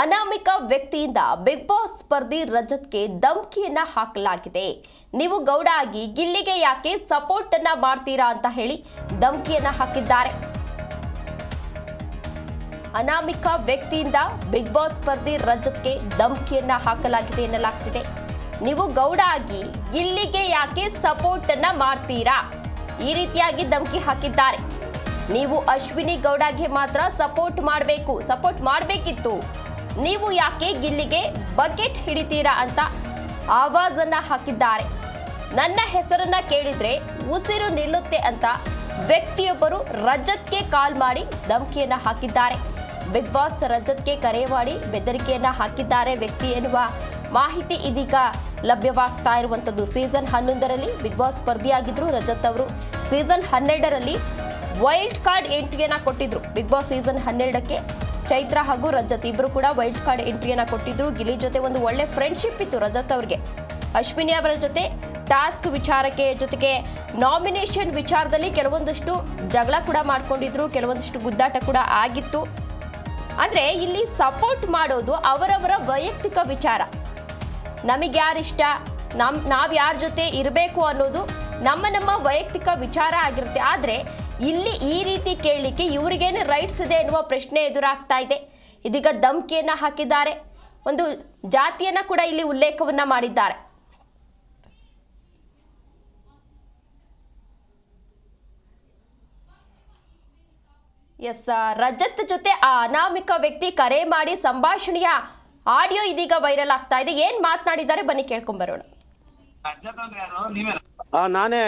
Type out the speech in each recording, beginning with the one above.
ಅನಾಮಿಕ ವ್ಯಕ್ತಿಯಿಂದ big boss ಸ್ಪರ್ಧಿ ರಜತ್ಗೆ ಧಮಕಿಯನ್ನ ಹಾಕಲಾಗಿದೆ. ನೀವು ಗೌಡ ಆಗಿ ಗಿಲ್ಲಿಗೆ ಯಾಕೆ ಸಪೋರ್ಟ್ ಅನ್ನ ಮಾಡ್ತೀರಾ ಅಂತ ಹೇಳಿ ಧಮಕಿಯನ್ನ ಹಾಕಿದ್ದಾರೆ. ಅನಾಮಿಕ ವ್ಯಕ್ತಿಯಿಂದ ಬಿಗ್ ಬಾಸ್ ಸ್ಪರ್ಧಿ ರಜತ್ಗೆ ಧಮಕಿಯನ್ನ ಹಾಕಲಾಗಿದೆ ಎನ್ನಲಾಗ್ತಿದೆ. ನೀವು ಗೌಡ ಆಗಿ ಗಿಲ್ಲಿಗೆ ಯಾಕೆ ಸಪೋರ್ಟ್ ಅನ್ನ ಮಾಡ್ತೀರಾ, ಈ ರೀತಿಯಾಗಿ ಧಮಕಿ ಹಾಕಿದ್ದಾರೆ. ನೀವು ಅಶ್ವಿನಿ ಗೌಡಗೆ ಮಾತ್ರ ಸಪೋರ್ಟ್ ಮಾಡಬೇಕಿತ್ತು, ನೀವು ಯಾಕೆ ಗಿಲ್ಲಿಗೆ ಬಕೆಟ್ ಹಿಡಿತೀರಾ ಅಂತ ಆವಾಜನ್ನ ಹಾಕಿದ್ದಾರೆ. ನನ್ನ ಹೆಸರನ್ನ ಕೇಳಿದ್ರೆ ಉಸಿರು ನಿಲ್ಲುತ್ತೆ ಅಂತ ವ್ಯಕ್ತಿಯೊಬ್ಬರು ರಜತ್ಗೆ ಕಾಲ್ ಮಾಡಿ ಧಮಕಿಯನ್ನ ಹಾಕಿದ್ದಾರೆ. ಬಿಗ್ ಬಾಸ್ ರಜತ್ಗೆ ಕರೆ ಮಾಡಿ ಬೆದರಿಕೆಯನ್ನ ಹಾಕಿದ್ದಾರೆ ವ್ಯಕ್ತಿ ಎನ್ನುವ ಮಾಹಿತಿ ಇದೀಗ ಲಭ್ಯವಾಗ್ತಾ ಇರುವಂತದ್ದು. ಸೀಸನ್ 11ರಲ್ಲಿ ಬಿಗ್ ಬಾಸ್ ಸ್ಪರ್ಧಿಯಾಗಿದ್ರು ರಜತ್ ಅವರು. ಸೀಸನ್ 12ರಲ್ಲಿ ವೈಲ್ಡ್ ಕಾರ್ಡ್ ಎಂಟ್ರಿಯನ್ನ ಕೊಟ್ಟಿದ್ರು. ಬಿಗ್ ಬಾಸ್ ಸೀಸನ್ 12ಕ್ಕೆ ಚೈತ್ರ ಹಾಗೂ ರಜತ್ ಇಬ್ರು ಕೂಡ ವೈಲ್ಡ್ ಕಾರ್ಡ್ ಎಂಟ್ರಿಯನ್ನ ಕೊಟ್ಟಿದ್ರು. ಗಿಲ್ಲಿ ಜೊತೆ ಒಂದು ಒಳ್ಳೆ ಫ್ರೆಂಡ್ಶಿಪ್ ಇತ್ತು ರಜತ್ ಅವರಿಗೆ. ಅಶ್ವಿನಿ ಅವರ ಜೊತೆ ಟಾಸ್ಕ್ ವಿಚಾರಕ್ಕೆ ಜೊತೆಗೆ ನಾಮಿನೇಷನ್ ವಿಚಾರದಲ್ಲಿ ಕೆಲವೊಂದಷ್ಟು ಜಗಳ ಕೂಡ ಮಾಡ್ಕೊಂಡಿದ್ರು, ಕೆಲವೊಂದಷ್ಟು ಗುದ್ದಾಟ ಕೂಡ ಆಗಿತ್ತು. ಅಂದ್ರೆ ಇಲ್ಲಿ ಸಪೋರ್ಟ್ ಮಾಡೋದು ಅವರವರ ವೈಯಕ್ತಿಕ ವಿಚಾರ. ನಮಗೆ ಯಾರಿಷ್ಟ, ನಾವ್ ಯಾರ ಜೊತೆ ಇರಬೇಕು ಅನ್ನೋದು ನಮ್ಮ ವೈಯಕ್ತಿಕ ವಿಚಾರ ಆಗಿರುತ್ತೆ. ಆದ್ರೆ ಇಲ್ಲಿ ಈ ರೀತಿ ಕೇಳಲಿಕ್ಕೆ ಇವರಿಗೇನು ರೈಟ್ಸ್ ಇದೆ ಎನ್ನುವ ಪ್ರಶ್ನೆ ಎದುರಾಗ್ತಾ ಇದೆ. ಇದೀಗ ಧಮಕಿಯನ್ನ ಹಾಕಿದ್ದಾರೆ. ಒಂದು ಜಾತಿಯನ್ನ ಕೂಡ ಇಲ್ಲಿ ಉಲ್ಲೇಖವನ್ನ ಮಾಡಿದ್ದಾರೆ. ಎಸ್, ರಜತ್ ಜೊತೆ ಆ ಅನಾಮಿಕ ವ್ಯಕ್ತಿ ಕರೆ ಮಾಡಿ ಸಂಭಾಷಣೆಯ ಆಡಿಯೋ ಇದೀಗ ವೈರಲ್ ಆಗ್ತಾ ಇದೆ. ಏನ್ ಮಾತನಾಡಿದ್ದಾರೆ ಬನ್ನಿ ಕೇಳ್ಕೊಂಡ್ ಬರೋಣ. ನಾನೇ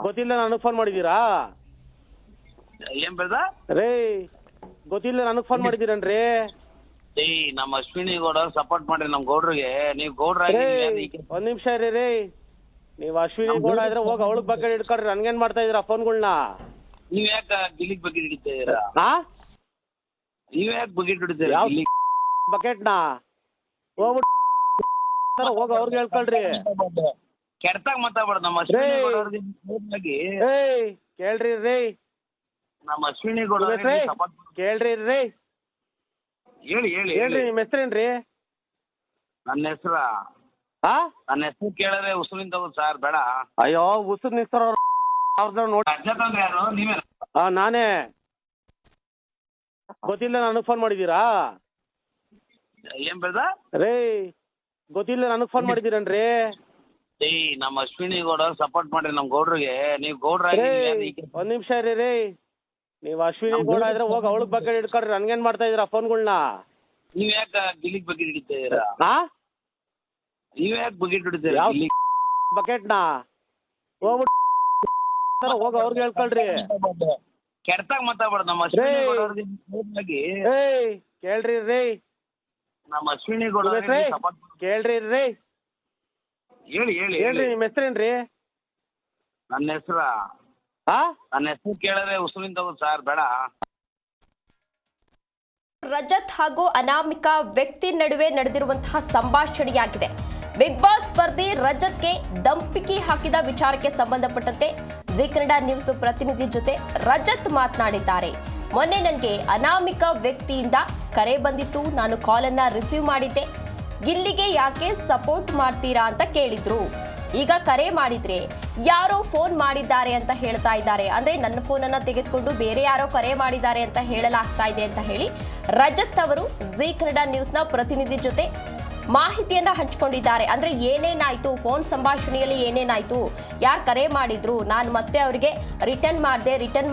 ಗೊತ್ತಿಲ್ಲ, ನನಗ್ ಫೋನ್ ಮಾಡಿದೀರಾ? ಏನ್ ಬೇಡ ರೇ ಗೊತ್ತಿಲ್ಲ, ನನಗ್ ಫೋನ್ ಮಾಡಿದೀರನ್ರಿ? ನಮ್ಮ ಅಶ್ವಿನಿ ಗೌಡ ಸಪೋರ್ಟ್ ಮಾಡ್ರಿ ನಮ್ ಗೌಡ್ರಿಗೆ. ನೀವ್ ಗೌಡ್ರ ಒಂದ್ ನಿಮಿಷ ಇರಿ ರೀ. ನೀವ್ ಅಶ್ವಿನಿ ಗೌಡ ಇದ್ರೆ ಹೋಗಿ ಅವಳಗ್ ಬಗ್ಗೆ ಹಿಡ್ಕೊಳ್ರಿ, ನನ್ಗೇನ್ ಮಾಡ್ತಾ ಇದೀರಾ ಫೋನ್ಗಳ್ನ? ನೀವ್ ಯಾಕ ಗಿಲ್ಲಿಗ್ ಬಕೆಟ್ ಹಿಡಿತಾ ಇದೀರಾ? ನೀವ್ ಯಾಕೆ ಬಕೆಟ್ ಹಿಡಿತೀರಾ? ಬಕೆಟ್ನ ಹೋಗ್ಬಿಟ್ಟು ಹೋಗ ಅವ್ರಿಗೆ ಹೇಳ್ಕೊಳ್ರಿ. ಕೆಡ್ತಾಗ ಮಾತಾಡ್ಬಾರ್ದು. ನಮ್ಮ ಅಶ್ವಿನಿ ಗೌಡ ಕೇಳ್ರಿ ರೀ, ನಮ್ಮ ಅಶ್ವಿನಿ ಗೌಡ ಕೇಳ್ರಿ ರೀ. ಹೇಳಿ ಹೇಳಿ ಹೇಳ್ರಿ, ನಿಮ್ ಹೆಸ್ರೇನ್ರಿ? ನನ್ನ ಹೆಸರ ನನ್ನ ಹೆಸರು ಕೇಳಿದ್ರೆ ಉಸುಲಿನ ತಗೋದು ಸರ್, ಬೇಡ. ಅಯ್ಯೋ ಉಸುರ್ ನಿಸ್ತಾರ ನೋಡಿ. ಅಜ್ಜತ್ ಅಂದ್ರೆ ಯಾರು? ನೀವೇ? ನಾನೇ. ಗೊತ್ತಿಲ್ಲ, ನನಗ್ ಫೋನ್ ಮಾಡಿದೀರಾ? ಏನ್ ಬೇಡ ರೇ ಗೊತ್ತಿಲ್ಲ, ನನಗ್ ಫೋನ್ ಮಾಡಿದೀರನ್ರಿ? ನಮ್ಮ ಅಶ್ವಿನಿ ಗೌಡ ಸಪೋರ್ಟ್ ಮಾಡ್ರಿ ನಮ್ ಗೌಡ್ರಿಗೆ. ನೀವ್ ಗೌಡ್ರ ಒಂದ್ ನಿಮಿಷ ಇರಿ ರೀ. ನೀವ್ ಅಶ್ವಿನಿ ಗೌಡ ಇದ್ರೆ ಹೋಗಿ ಅವಳಗ್ ಬಗ್ಗೆ ಹಿಡ್ಕೊಳ್ರಿ, ನನ್ಗೇನ್ ಮಾಡ್ತಾ ಇದೀರಾ ಫೋನ್ಗಳ್ನ? ನೀವ್ ಯಾಕ ಗಿಲ್ಲಿಗ್ ಬಕೆಟ್ ಹಿಡಿತಾ ಇದೀರಾ? ನೀವ್ ಯಾಕೆ ಬಕೆಟ್ ಹಿಡಿತೀರಾ? ಬಕೆಟ್ನ ಹೋಗ್ಬಿಟ್ಟು ಹೋಗ ಅವ್ರಿಗೆ ಹೇಳ್ಕೊಳ್ರಿ. ಕೆಡ್ತಾಗ ಮಾತಾಡ್ಬಾರ್ದು. ನಮ್ಮ ಅಶ್ವಿನಿ ಗೌಡ ಕೇಳ್ರಿ ರೀ, ನಮ್ಮ ಅಶ್ವಿನಿ ಗೌಡ ಕೇಳ್ರಿ ರೀ. ಹೇಳಿ ಹೇಳಿ ಹೇಳ್ರಿ, ನಿಮ್ ಹೆಸ್ರೇನ್ರಿ? ನನ್ನ ಹೆಸರ ನನ್ನ ಹೆಸರು ಕೇಳಿದ್ರೆ ಉಸುಲಿನ ತಗೋದು ಸರ್, ಬೇಡ. ರಜತ್ ಹಾಗೂ ಅನಾಮಿಕ ವ್ಯಕ್ತಿ ನಡುವೆ ನಡೆದಿರುವಂತಹ ಸಂಭಾಷಣೆಯಾಗಿದೆ. ಬಿಗ್ ಬಾಸ್ ಸ್ಪರ್ಧಿ ರಜತ್ಗೆ ಧಮಕಿ ಹಾಕಿದ ವಿಚಾರಕ್ಕೆ ಸಂಬಂಧಪಟ್ಟಂತೆ ಜಿ ಕನ್ನಡ ನ್ಯೂಸ್ ಪ್ರತಿನಿಧಿ ಜೊತೆ ರಜತ್ ಮಾತನಾಡಿದ್ದಾರೆ. ಮೊನ್ನೆ ನನಗೆ ಅನಾಮಿಕ ವ್ಯಕ್ತಿಯಿಂದ ಕರೆ ಬಂದಿತ್ತು, ನಾನು ಕಾಲನ್ನ ರಿಸೀವ್ ಮಾಡಿದ್ದೆ. ಗಿಲ್ಲಿಗೆ ಯಾಕೆ ಸಪೋರ್ಟ್ ಮಾಡ್ತೀರಾ ಅಂತ ಕೇಳಿದ್ರು. ಈಗ ಕರೆ ಮಾಡಿದ್ರೆ ಯಾರೋ ಫೋನ್ ಮಾಡಿದ್ದಾರೆ ಅಂತ ಹೇಳ್ತಾ ಇದ್ದಾರೆ. ಅಂದ್ರೆ ನನ್ನ ಫೋನನ್ನ ತೆಗೆದುಕೊಂಡು ಬೇರೆ ಯಾರೋ ಕರೆ ಮಾಡಿದ್ದಾರೆ ಅಂತ ಹೇಳಲಾಗ್ತಾ ಇದೆ ಅಂತ ಹೇಳಿ ರಜತ್ ಅವರು ಜಿ ಕನ್ನಡ ನ್ಯೂಸ್ನ ಪ್ರತಿನಿಧಿ ಜೊತೆ ಮಾಹಿತಿಯನ್ನ ಹಂಚಿಕೊಂಡಿದ್ದಾರೆ. ಅಂದ್ರೆ ಏನೇನಾಯ್ತು, ಫೋನ್ ಸಂಭಾಷಣೆಯಲ್ಲಿ ಏನೇನಾಯ್ತು, ಯಾರು ಕರೆ ಮಾಡಿದ್ರು, ನಾನು ಮತ್ತೆ ಅವರಿಗೆ ರಿಟರ್ನ್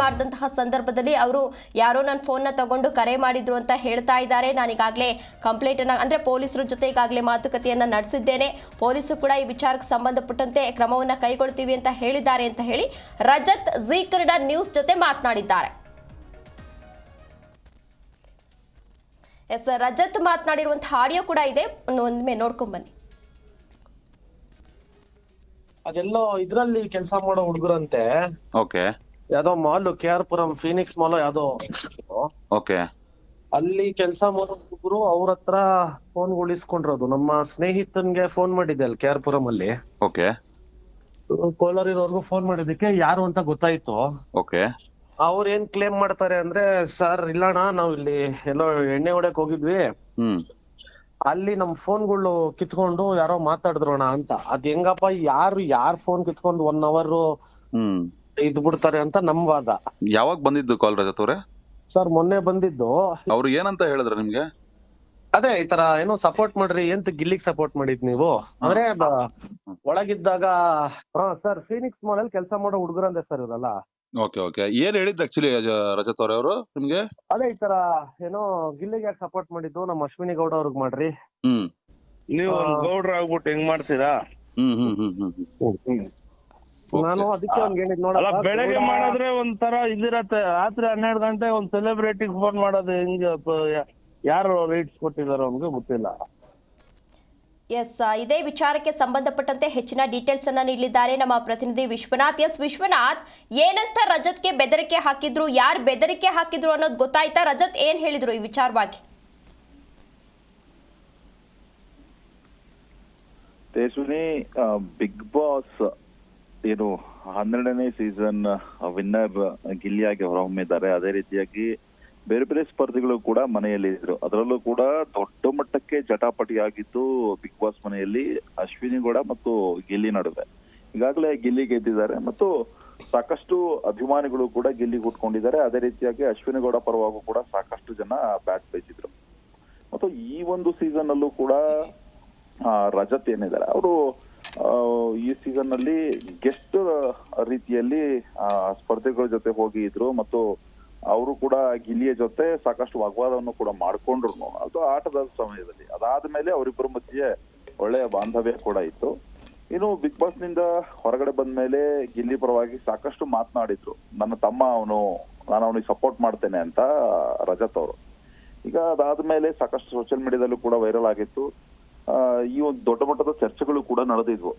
ಮಾಡಿದಂತಹ ಸಂದರ್ಭದಲ್ಲಿ ಅವರು ಯಾರೋ ನನ್ನ ಫೋನ್ನ ತಗೊಂಡು ಕರೆ ಮಾಡಿದ್ರು ಅಂತ ಹೇಳ್ತಾ ಇದ್ದಾರೆ. ನಾನೀಗಾಗಲೇ ಕಂಪ್ಲೇಂಟನ್ನು ಅಂದ್ರೆ ಪೊಲೀಸರ ಜೊತೆ ಈಗಾಗಲೇ ಮಾತುಕತೆಯನ್ನ ನಡೆಸಿದ್ದೇನೆ. ಪೊಲೀಸರು ಕೂಡ ಈ ವಿಚಾರಕ್ಕೆ ಸಂಬಂಧಪಟ್ಟಂತೆ ಕ್ರಮವನ್ನು ಕೈಗೊಳ್ತೀವಿ ಅಂತ ಹೇಳಿದ್ದಾರೆ ಅಂತ ಹೇಳಿ ರಜತ್ ಜಿ ಕನ್ನಡ ನ್ಯೂಸ್ ಜೊತೆ ಮಾತನಾಡಿದ್ದಾರೆ. ಎಸ್, ರಜತ್ ಮಾತನಾಡಿರುವಂತಹ ಆಡಿಯೋ ಕೂಡ ಇದೆ, ಒಂದೊಮ್ಮೆ ನೋಡ್ಕೊಂಡ್ ಬನ್ನಿ. ಅದೆಲ್ಲೋ ಇದ್ರಲ್ಲಿ ಕೆಲಸ ಮಾಡೋ ಹುಡುಗರಂತೆ. ಓಕೆ. ಯಾವ್ದೋ mall KR Puram Phoenix mall ಯಾವ್ದೋ. ಓಕೆ. ಅಲ್ಲಿ ಕೆಲಸ ಮಾಡೋ ಹುಡುಗರು ಅವ್ರ ಹತ್ರ ಫೋನ್ ಇಸ್ಕೊಂಡಿರೋದು. ನಮ್ಮ ಸ್ನೇಹಿತನ್ಗೆ ಫೋನ್ ಮಾಡಿದ್ದೆ ಅಲ್ಲಿ KR ಪುರಂ ಅಲ್ಲಿ. ಓಕೆ. ಕೋಲಾರಿರೋರ್ಗು ಫೋನ್ ಮಾಡಿದಕ್ಕೆ ಯಾರು ಅಂತ ಗೊತ್ತಾಯ್ತು. ಓಕೆ. ಅವ್ರ ಏನ್ ಕ್ಲೇಮ್ ಮಾಡ್ತಾರೆ ಅಂದ್ರೆ, ಸರ್ ಇಲ್ಲಣ್ಣ ನಾವ್ ಇಲ್ಲಿ ಎಲ್ಲೋ ಎಣ್ಣೆ ಹೊಡ್ಯಕ್ ಹೋಗಿದ್ವಿ, ಹ್ಮ್ ಅಲ್ಲಿ ನಮ್ ಫೋನ್ಗಳು ಕಿತ್ಕೊಂಡು ಯಾರೋ ಮಾತಾಡಿದ್ರೋಣ ಅಂತ. ಅದ್ ಹೆಂಗಪ್ಪ, ಯಾರ್ ಫೋನ್ ಕಿತ್ಕೊಂಡು 1 hour ಹ್ಮ್ ಇದ್ ಬಿಡ್ತಾರೆ ಅಂತ ನಮ್ ವಾದ. ಯಾವಾಗ ಬಂದಿದ್ದು ಕಾಲ್ ರಜತ್ ಅವ್ರೆ? ಸರ್ ಮೊನ್ನೆ ಬಂದಿದ್ದು. ಅವ್ರು ಏನಂತ ಹೇಳಿದ್ರ ನಿಮ್ಗೆ? ಅದೇ ಈ ತರ ಏನೋ ಸಪೋರ್ಟ್ ಮಾಡ್ರಿ ಅಂತ ಗಿಲ್ಲಿಗ್ ಸಪೋರ್ಟ್ ಮಾಡಿದ್ ನೀವು ಅಂದ್ರೆ ಒಳಗಿದ್ದಾಗ. ಸರ್ ಫೀನಿಕ್ಸ್ ಮಾಲ್ ಅಲ್ಲಿ ಕೆಲಸ ಮಾಡೋ ಹುಡುಗರಂದೆ ಸರ್ ಇವರಲ್ಲ. ಓಕೆ ಓಕೆ, ಏನ್ ಹೇಳಿದ್ದು ಆಕ್ಚುಲಿ ರಜತ್ ಅವ್ರೆ ಅವರು ನಿಮ್ಗೆ? ಅದೇ ಈ ತರ ಏನೋ ಗಿಲ್ಲಿಗೆ ಯಾಕೆ ಸಪೋರ್ಟ್ ಮಾಡಿದ್ದು, ನಮ್ಮ ಅಶ್ವಿನಿ ಗೌಡ ಅವ್ರಿಗೆ ಮಾಡ್ರಿ, ಹ್ಮ್ ನೀವು ಗೌಡ್ರ ಆಗ್ಬಿಟ್ಟು ಹೆಂಗ್ ಮಾಡ್ತೀರಾ? ಹ್ಮ್ ಹ್ಮ್ ಹ್ಮ್ ಹ್ಮ್ ಹ್ಮ್ ನಾನು ಅದಕ್ಕೆ ಅವ್ನಿಗೆ ಹೇಳಿದ್ ಅಲ್ಲ, ನೋಡ ಬೆಳಗ್ಗೆ ಮಾಡಿದ್ರೆ ಒಂಥರ ಇದಿರತ್ತೆ, ರಾತ್ರಿ 12 ಗಂಟೆ ಒಂದ್ ಸೆಲೆಬ್ರಿಟಿಗೆ ಫೋನ್ ಮಾಡೋದು ಹೆಂಗೆ? ಯಾರು ರೈಟ್ಸ್ ಕೊಟ್ಟಿದಾರೋ ಅವ್ನಿಗೆ ಗೊತ್ತಿಲ್ಲ. ಎಸ್, ಇದೇ ವಿಚಾರಕ್ಕೆ ಸಂಬಂಧಪಟ್ಟಂತೆ ಹೆಚ್ಚಿನ ಡೀಟೇಲ್ಸ್ ಅನ್ನ ನೀಡಲಿದ್ದಾರೆ ನಮ್ಮ ಪ್ರತಿನಿಧಿ ವಿಶ್ವನಾಥ್. ಎಸ್ ವಿಶ್ವನಾಥ್, ಏನಂತ ರಜತ್ಗೆ ಬೆದರಿಕೆ ಹಾಕಿದ್ರು, ಯಾರು ಬೆದರಿಕೆ ಹಾಕಿದ್ರು ಅನ್ನೋದು ಗೊತ್ತಾಯ್ತಾ? ರಜತ್ ಏನ್ ಹೇಳಿದ್ರು ಈ ವಿಚಾರವಾಗಿ? ತೇಜಸ್ವಿನಿ, ಬಿಗ್ ಬಾಸ್ ಏನು 12ನೇ ಸೀಸನ್ ವಿನ್ನರ್ ಗಿಲ್ಲಿಯಾಗಿ ಹೊರಹೊಮ್ಮಿದ್ದಾರೆ. ಅದೇ ರೀತಿಯಾಗಿ ಬೇರೆ ಬೇರೆ ಸ್ಪರ್ಧಿಗಳು ಕೂಡ ಮನೆಯಲ್ಲಿ ಇದ್ರು. ಅದರಲ್ಲೂ ಕೂಡ ದೊಡ್ಡ ಮಟ್ಟಕ್ಕೆ ಜಟಾಪಟಿಯಾಗಿದ್ದು ಬಿಗ್ ಬಾಸ್ ಮನೆಯಲ್ಲಿ ಅಶ್ವಿನಿ ಗೌಡ ಮತ್ತು ಗಿಲ್ಲಿ ನಡುವೆ. ಈಗಾಗಲೇ ಗಿಲ್ಲಿ ಗೆದ್ದಿದ್ದಾರೆ ಮತ್ತು ಸಾಕಷ್ಟು ಅಭಿಮಾನಿಗಳು ಕೂಡ ಗಿಲ್ಲಿ ಹುಟ್ಕೊಂಡಿದ್ದಾರೆ. ಅದೇ ರೀತಿಯಾಗಿ ಅಶ್ವಿನಿ ಗೌಡ ಪರವಾಗೂ ಕೂಡ ಸಾಕಷ್ಟು ಜನ ಬ್ಯಾಟ್ ಬೀಸಿದ್ರು. ಮತ್ತು ಈ ಒಂದು ಸೀಸನ್ ಅಲ್ಲೂ ಕೂಡ ರಜತ್ ಏನಿದ್ದಾರೆ ಅವರು ಈ ಸೀಸನ್ ನಲ್ಲಿ ಗೆಸ್ಟ್ ರೀತಿಯಲ್ಲಿ ಸ್ಪರ್ಧಿಗಳ ಜೊತೆ ಹೋಗಿ ಇದ್ರು ಮತ್ತು ಅವರು ಕೂಡ ಗಿಲ್ಲಿಯ ಜೊತೆ ಸಾಕಷ್ಟು ವಾಗ್ವಾದವನ್ನು ಕೂಡ ಮಾಡ್ಕೊಂಡ್ರು ಅದು ಆಟದ ಸಮಯದಲ್ಲಿ. ಅದಾದ್ಮೇಲೆ ಅವರಿಬ್ಬರ ಮಧ್ಯೆ ಒಳ್ಳೆಯ ಬಾಂಧವ್ಯ ಕೂಡ ಇತ್ತು. ಇನ್ನು ಬಿಗ್ ಬಾಸ್ ನಿಂದ ಹೊರಗಡೆ ಬಂದ ಮೇಲೆ ಗಿಲ್ಲಿ ಪರವಾಗಿ ಸಾಕಷ್ಟು ಮಾತನಾಡಿದ್ರು. ನನ್ನ ತಮ್ಮ ನಾನು ಅವನಿಗೆ ಸಪೋರ್ಟ್ ಮಾಡ್ತೇನೆ ಅಂತ ರಜತ್ ಅವರು. ಈಗ ಅದಾದ್ಮೇಲೆ ಸಾಕಷ್ಟು ಸೋಷಿಯಲ್ ಮೀಡಿಯಾದಲ್ಲೂ ಕೂಡ ವೈರಲ್ ಆಗಿತ್ತು. ಈ ಒಂದು ದೊಡ್ಡ ಮಟ್ಟದ ಚರ್ಚೆಗಳು ಕೂಡ ನಡೆದಿದ್ವು.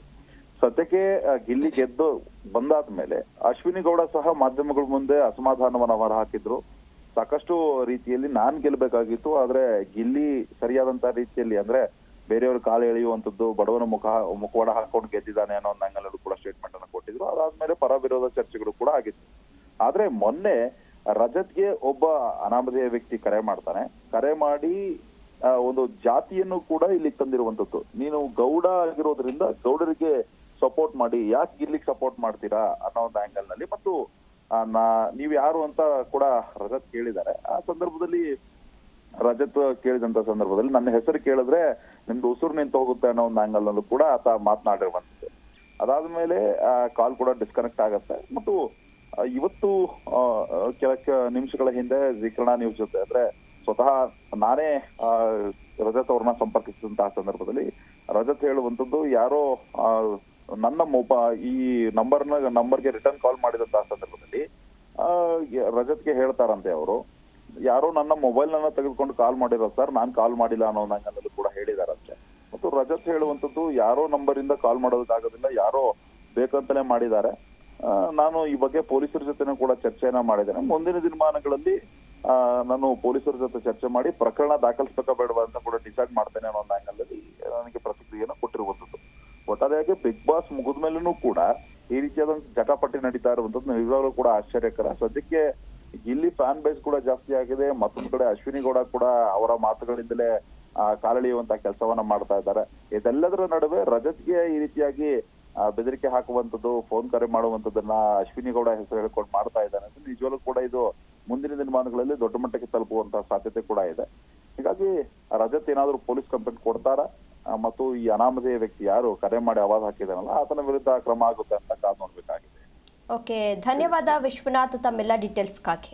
ಸದ್ಯಕ್ಕೆ ಗಿಲ್ಲಿ ಗೆದ್ದು ಬಂದಾದ್ಮೇಲೆ ಅಶ್ವಿನಿ ಗೌಡ ಸಹ ಮಾಧ್ಯಮಗಳ ಮುಂದೆ ಅಸಮಾಧಾನವನ್ನ ಹೊರ ಹಾಕಿದ್ರು. ಸಾಕಷ್ಟು ರೀತಿಯಲ್ಲಿ ನಾನ್ ಗೆಲ್ಬೇಕಾಗಿತ್ತು, ಆದ್ರೆ ಗಿಲ್ಲಿ ಸರಿಯಾದಂತ ರೀತಿಯಲ್ಲಿ ಅಂದ್ರೆ ಬೇರೆಯವ್ರ ಕಾಲು ಎಳೆಯುವಂತದ್ದು, ಬಡವನ ಮುಖವಾಡ ಹಾಕೊಂಡು ಗೆದ್ದಿದ್ದಾನೆ ಅನ್ನೋ ಒಂದು ಆಂಗಲ್ ಕೂಡ ಸ್ಟೇಟ್ಮೆಂಟ್ ಅನ್ನು ಕೊಟ್ಟಿದ್ರು. ಅದಾದ್ಮೇಲೆ ಪರ ವಿರೋಧ ಚರ್ಚೆಗಳು ಕೂಡ ಆಗಿತ್ತು. ಆದ್ರೆ ಮೊನ್ನೆ ರಜತ್ಗೆ ಒಬ್ಬ ಅನಾಮಧೇಯ ವ್ಯಕ್ತಿ ಕರೆ ಮಾಡ್ತಾನೆ. ಕರೆ ಮಾಡಿ ಒಂದು ಜಾತಿಯನ್ನು ಕೂಡ ಇಲ್ಲಿ ತಂದಿರುವಂತದ್ದು. ನೀನು ಗೌಡ ಆಗಿರೋದ್ರಿಂದ ಗೌಡರಿಗೆ ಸಪೋರ್ಟ್ ಮಾಡಿ, ಯಾಕೆ ಗಿಲ್ಲಿಗೆ ಸಪೋರ್ಟ್ ಮಾಡ್ತೀರಾ ಅನ್ನೋ ಒಂದು ಆಂಗಲ್ ನಲ್ಲಿ ಮತ್ತು ನೀವ್ ಯಾರು ಅಂತ ಕೂಡ ರಜತ್ ಕೇಳಿದ್ದಾರೆ. ಆ ಸಂದರ್ಭದಲ್ಲಿ ರಜತ್ ಕೇಳಿದಂತ ಸಂದರ್ಭದಲ್ಲಿ ನನ್ನ ಹೆಸರು ಕೇಳಿದ್ರೆ ನಿಮ್ದು ಉಸಿರು ನಿಂತು ಹೋಗುತ್ತೆ ಅನ್ನೋ ಒಂದು ಆಂಗಲ್ ನಲ್ಲೂ ಕೂಡ ಆತ ಮಾತನಾಡಿರುವಂತದ್ದು. ಅದಾದ್ಮೇಲೆ ಕಾಲ್ ಕೂಡ ಡಿಸ್ಕನೆಕ್ಟ್ ಆಗತ್ತೆ ಮತ್ತು ಇವತ್ತು ಕೆಲ ನಿಮಿಷಗಳ ಹಿಂದೆ ಜೀಕರಣ ನ್ಯೂಸ್ ಜೊತೆ ಅಂದ್ರೆ ಸ್ವತಃ ನಾನೇ ರಜತ್ ಅವ್ರನ್ನ ಸಂಪರ್ಕಿಸಿದಂತಹ ಸಂದರ್ಭದಲ್ಲಿ ರಜತ್ ಹೇಳುವಂತದ್ದು, ಯಾರೋ ನನ್ನ ಈ ನಂಬರ್ಗೆ ರಿಟರ್ನ್ ಕಾಲ್ ಮಾಡಿದಂತಹ ಸಂದರ್ಭದಲ್ಲಿ ರಜತ್ಗೆ ಹೇಳ್ತಾರಂತೆ ಅವರು, ಯಾರೋ ನನ್ನ ಮೊಬೈಲ್ ನನ್ನ ತೆಗೆದುಕೊಂಡು ಕಾಲ್ ಮಾಡಿರೋ ಸರ್, ನಾನ್ ಕಾಲ್ ಮಾಡಿಲ್ಲ ಅನ್ನೋ ನಂಗಲ್ಲೂ ಕೂಡ ಹೇಳಿದಾರಂತೆ. ಮತ್ತು ರಜತ್ ಹೇಳುವಂತದ್ದು, ಯಾರೋ ನಂಬರ್ ಇಂದ ಕಾಲ್ ಮಾಡೋದಕ್ಕಾಗೋದಿಲ್ಲ, ಯಾರೋ ಬೇಕಂತಾನೆ ಮಾಡಿದ್ದಾರೆ. ನಾನು ಈ ಬಗ್ಗೆ ಪೊಲೀಸರ ಜೊತೆನೂ ಕೂಡ ಚರ್ಚೆಯನ್ನ ಮಾಡಿದ್ದೇನೆ. ಮುಂದಿನ ದಿನಮಾನಗಳಲ್ಲಿ ನಾನು ಪೊಲೀಸರ ಜೊತೆ ಚರ್ಚೆ ಮಾಡಿ ಪ್ರಕರಣ ದಾಖಲಿಸಬೇಕಾ ಬೇಡವಾ ಅಂತ ಕೂಡ ಡಿಸೈಡ್ ಮಾಡ್ತೇನೆ ಅನ್ನೋ ಒಂದು ಆಂಗಲ್ ನನಗೆ ಪ್ರತಿಕ್ರಿಯೆಯನ್ನು ಕೊಟ್ಟಿರುವಂತದ್ದು. ಒಟ್ಟಾರೆಯಾಗಿ ಬಿಗ್ ಬಾಸ್ ಮುಗಿದ ಮೇಲೂ ಕೂಡ ಈ ರೀತಿಯಾದ ಜಟಾಪಟಿ ನಡೀತಾ ಇರುವಂತದ್ದು ನಿಜವಾಗ್ಲೂ ಕೂಡ ಆಶ್ಚರ್ಯಕರ. ಸದ್ಯಕ್ಕೆ ಗಿಲ್ಲಿ ಫ್ಯಾನ್ ಬೇಸ್ ಕೂಡ ಜಾಸ್ತಿ ಆಗಿದೆ. ಮತ್ತೊಂದ್ ಕಡೆ ಅಶ್ವಿನಿ ಗೌಡ ಕೂಡ ಅವರ ಮಾತುಗಳಿಂದಲೇ ಕಾಲೆಳೆಯುವಂತ ಕೆಲಸವನ್ನ ಮಾಡ್ತಾ ಇದ್ದಾರೆ. ಇದೆಲ್ಲದರ ನಡುವೆ ರಜತ್ಗೆ ಈ ರೀತಿಯಾಗಿ ಬೆದರಿಕೆ ಹಾಕುವಂತದ್ದು, ಫೋನ್ ಕರೆ ಮಾಡುವಂತದನ್ನ ಅಶ್ವಿನಿ ಗೌಡ ಹೆಸರು ಹೇಳ್ಕೊಂಡು ಮಾಡ್ತಾ ಇದ್ದಾನೆ. ನಿಜವಾಗ್ಲೂ ಕೂಡ ಇದು ಮುಂದಿನ ದಿನಮಾನಗಳಲ್ಲಿ ದೊಡ್ಡ ಮಟ್ಟಕ್ಕೆ ತಲುಪುವಂತ ಸಾಧ್ಯತೆ ಕೂಡ ಇದೆ. ಹೀಗಾಗಿ ರಜತ್ ಏನಾದ್ರು ಪೊಲೀಸ್ ಕಂಪ್ಲೇಂಟ್ ಕೊಡ್ತಾರ ಮತ್ತು ಈ ಅನಾಮಧೇಯ ವ್ಯಕ್ತಿ ಯಾರು ಕರೆ ಮಾಡಿ ಆವಾಜ್ ಹಾಕಿದಾನಲ್ಲ ಆತನ ವಿರುದ್ಧ ಕ್ರಮ ಆಗುತ್ತೆ ಅಂತ ಕಾದು ನೋಡ್ಬೇಕಾಗಿದೆ. ಓಕೆ, ಧನ್ಯವಾದ ವಿಶ್ವನಾಥ್ ತಮ್ಮೆಲ್ಲ ಡೀಟೇಲ್ಸ್ಗಾಗಿ.